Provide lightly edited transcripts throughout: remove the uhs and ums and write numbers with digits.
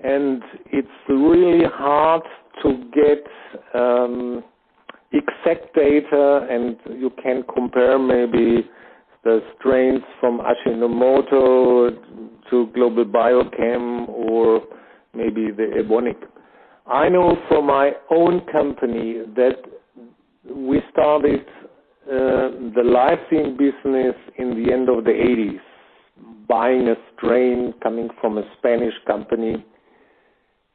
and it's really hard to get exact data, and you can compare maybe the strains from Ajinomoto to Global Biochem or maybe the Evonik. I know from my own company that we started the lysine business in the end of the 80s, buying a strain coming from a Spanish company.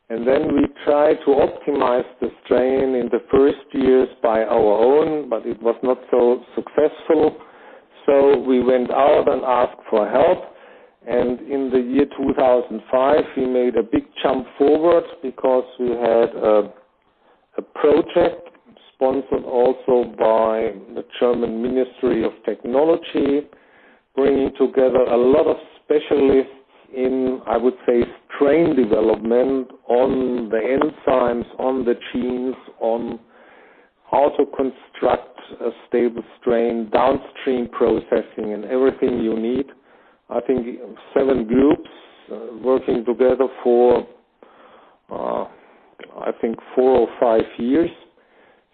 And then we tried to optimize the strain in the first years by our own, but it was not so successful. So we went out and asked for help. And in the year 2005, we made a big jump forward because we had a project sponsored also by the German Ministry of Technology, bringing together a lot of specialists in, I would say, strain development on the enzymes, on the genes, on how to construct a stable strain, downstream processing, and everything you need. I think 7 groups working together for, I think, 4 or 5 years.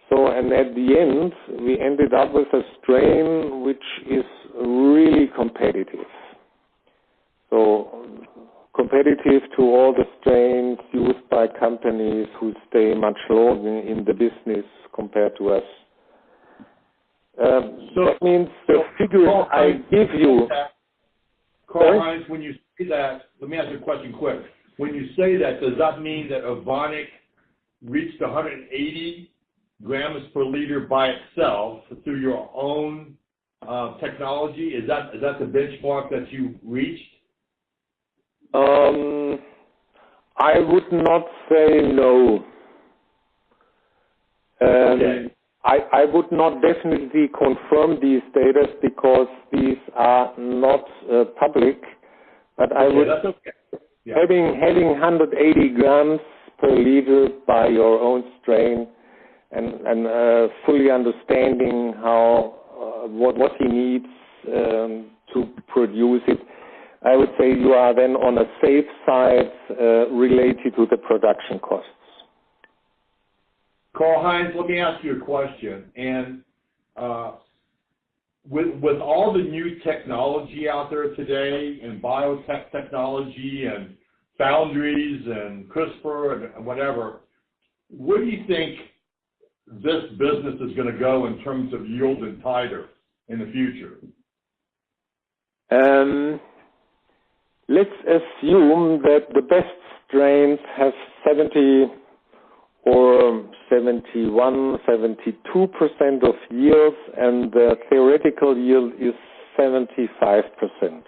So, and at the end, we ended up with a strain which is really competitive. So, competitive to all the strains used by companies who stay much longer in the business compared to us. So that means the figures I give you. Karl-Heinz, when you say that, let me ask you a question quick. When you say that, does that mean that Evonik reached 180 grams per liter by itself through your own technology? Is that the benchmark that you reached? I would not say no. Okay. I would not definitely confirm these data because these are not public, but I would, that's okay. Yeah. having 180 grams per liter by your own strain and fully understanding how what he needs to produce it, I would say you are then on a safe side related to the production costs. Karl-Heinz, let me ask you a question. And with all the new technology out there today, and biotech technology, and foundries, and CRISPR, and whatever, where do you think this business is going to go in terms of yield and titer in the future? Let's assume that the best strains have 70 or 71, 72% of yields, and the theoretical yield is 75%.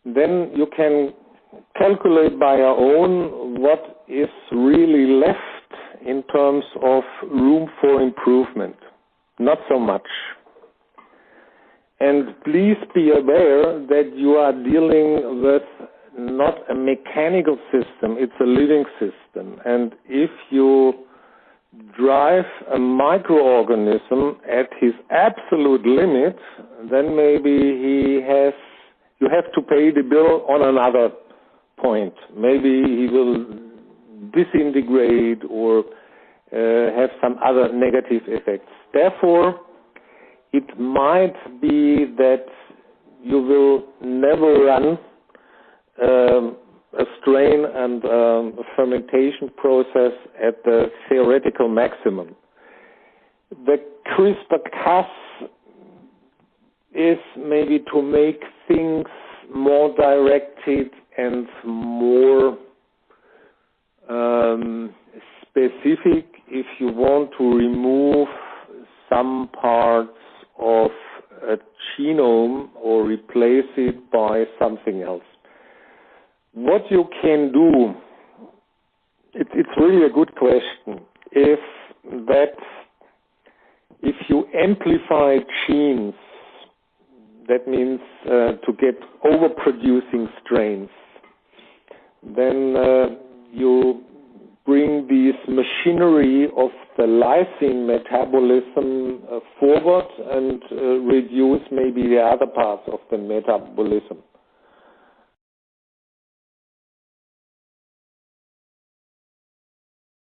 Then you can calculate by your own what is really left in terms of room for improvement. Not so much. And please be aware that you are dealing with not a mechanical system, it's a living system. And if you drive a microorganism at his absolute limit, then maybe you have to pay the bill on another point. Maybe he will disintegrate or have some other negative effects. Therefore, it might be that you will never run a strain and a fermentation process at the theoretical maximum. The CRISPR-Cas is maybe to make things more directed and more specific if you want to remove some parts of a genome or replace it by something else. What you can do, it's really a good question, is that if you amplify genes, that means to get overproducing strains, then you bring this machinery of the lysine metabolism forward and reduce maybe the other parts of the metabolism.